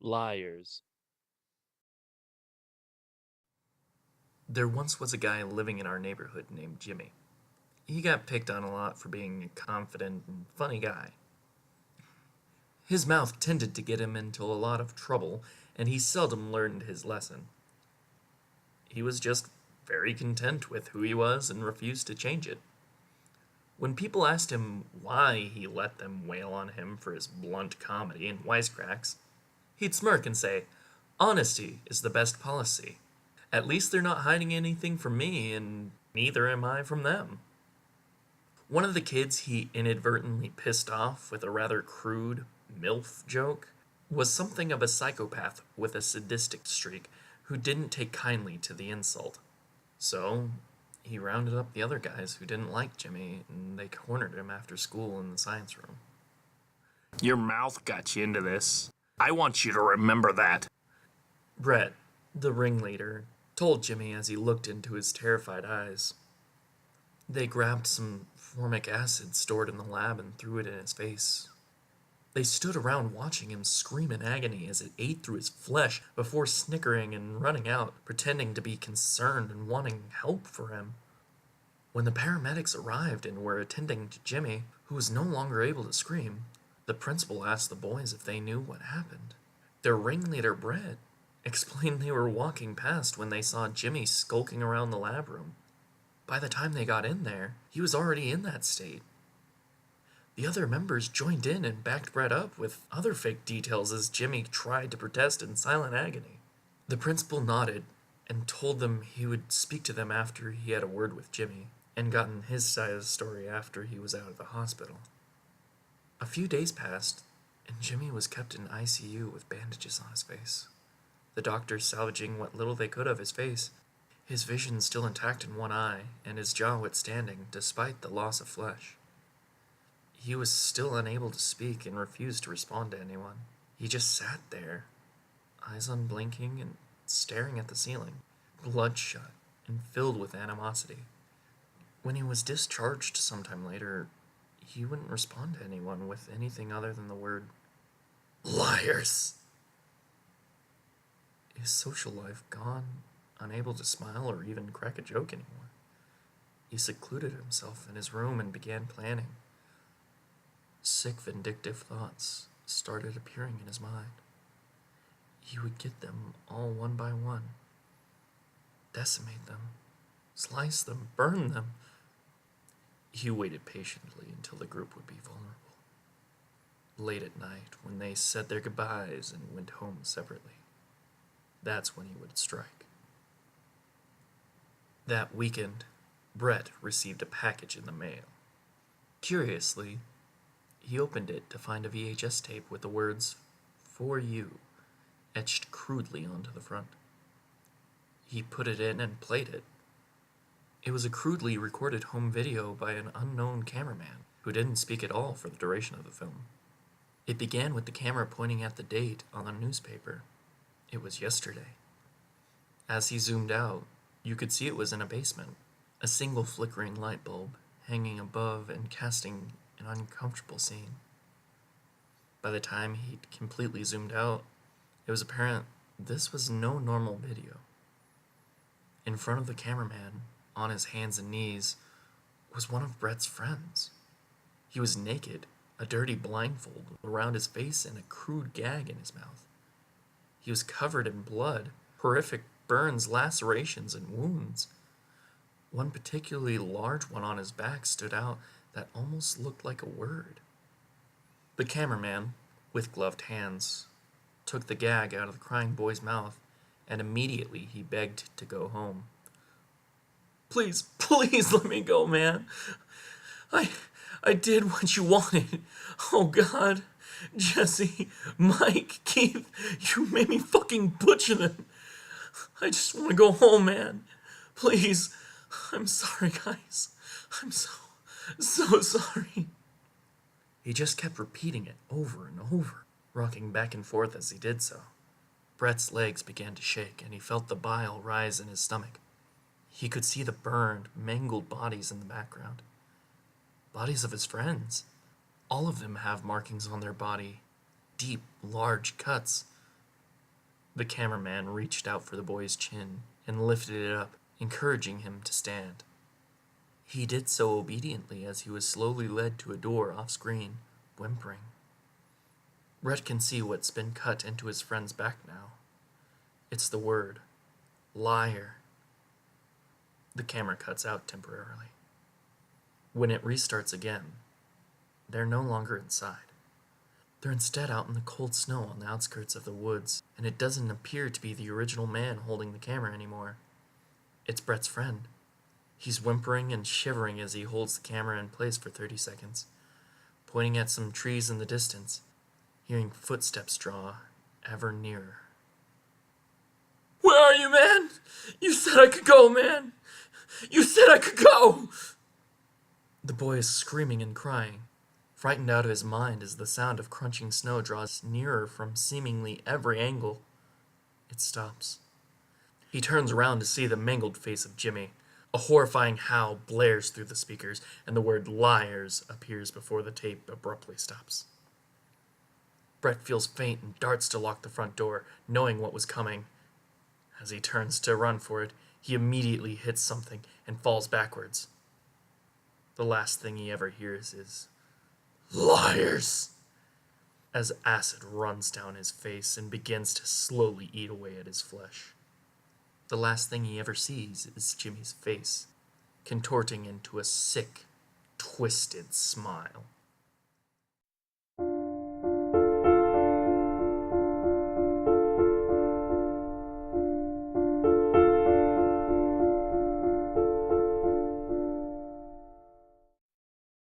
LIARS. There once was a guy living in our neighborhood named Jimmy. He got picked on a lot for being a confident and funny guy. His mouth tended to get him into a lot of trouble, and he seldom learned his lesson. He was just very content with who he was and refused to change it. When people asked him why he let them wail on him for his blunt comedy and wisecracks, he'd smirk and say, "Honesty is the best policy. At least they're not hiding anything from me, and neither am I from them." One of the kids he inadvertently pissed off with a rather crude MILF joke was something of a psychopath with a sadistic streak who didn't take kindly to the insult. So, he rounded up the other guys who didn't like Jimmy, and they cornered him after school in the science room. Your mouth got you into this. I want you to remember that. Brett, the ringleader, told Jimmy as he looked into his terrified eyes. They grabbed some formic acid stored in the lab and threw it in his face. They stood around watching him scream in agony as it ate through his flesh before snickering and running out, pretending to be concerned and wanting help for him. When the paramedics arrived and were attending to Jimmy, who was no longer able to scream, the principal asked the boys if they knew what happened. Their ringleader, Brett, explained they were walking past when they saw Jimmy skulking around the lab room. By the time they got in there, he was already in that state. The other members joined in and backed Brett up with other fake details as Jimmy tried to protest in silent agony. The principal nodded and told them he would speak to them after he had a word with Jimmy and gotten his side of the story after he was out of the hospital. A few days passed, and Jimmy was kept in ICU with bandages on his face, the doctors salvaging what little they could of his face, his vision still intact in one eye and his jaw withstanding despite the loss of flesh. He was still unable to speak and refused to respond to anyone. He just sat there, eyes unblinking and staring at the ceiling, bloodshot and filled with animosity. When he was discharged sometime later, he wouldn't respond to anyone with anything other than the word "liars." His social life gone, unable to smile or even crack a joke anymore. He secluded himself in his room and began planning. Sick, vindictive thoughts started appearing in his mind. He would get them all one by one, decimate them, slice them, burn them. He waited patiently until the group would be vulnerable. Late at night, when they said their goodbyes and went home separately, that's when he would strike. That weekend, Brett received a package in the mail. Curiously, he opened it to find a VHS tape with the words, "For you," etched crudely onto the front. He put it in and played it. It was a crudely recorded home video by an unknown cameraman who didn't speak at all for the duration of the film. It began with the camera pointing at the date on the newspaper. It was yesterday. As he zoomed out, you could see it was in a basement, a single flickering light bulb hanging above and casting an uncomfortable scene. By the time he'd completely zoomed out, it was apparent this was no normal video. In front of the cameraman, on his hands and knees, was one of Brett's friends. He was naked, a dirty blindfold around his face and a crude gag in his mouth. He was covered in blood, horrific burns, lacerations, and wounds. One particularly large one on his back stood out that almost looked like a word. The cameraman, with gloved hands, took the gag out of the crying boy's mouth, and immediately he begged to go home. "Please, please let me go, man. I did what you wanted. Oh God, Jesse, Mike, Keith, you made me fucking butcher them. I just want to go home, man. Please. I'm sorry, guys. I'm so sorry." He just kept repeating it over and over, rocking back and forth as he did so. Brett's legs began to shake, and he felt the bile rise in his stomach. He could see the burned, mangled bodies in the background. Bodies of his friends. All of them have markings on their body, deep, large cuts, The cameraman reached out for the boy's chin and lifted it up, encouraging him to stand. He did so obediently as he was slowly led to a door off-screen, whimpering. Brett can see what's been cut into his friend's back now. It's the word, liar. The camera cuts out temporarily. When it restarts again, they're no longer inside. They're instead out in the cold snow on the outskirts of the woods, and it doesn't appear to be the original man holding the camera anymore. It's Brett's friend. He's whimpering and shivering as he holds the camera in place for 30 seconds, pointing at some trees in the distance, hearing footsteps draw ever nearer. Where are you, man? You said I could go, man! You said I could go! The boy is screaming and crying, frightened out of his mind as the sound of crunching snow draws nearer from seemingly every angle. It stops. He turns around to see the mangled face of Jimmy. A horrifying howl blares through the speakers, and the word LIARS appears before the tape abruptly stops. Brett feels faint and darts to lock the front door, knowing what was coming. As he turns to run for it, he immediately hits something and falls backwards. The last thing he ever hears is, "Liars!" as acid runs down his face and begins to slowly eat away at his flesh. The last thing he ever sees is Jimmy's face, contorting into a sick, twisted smile.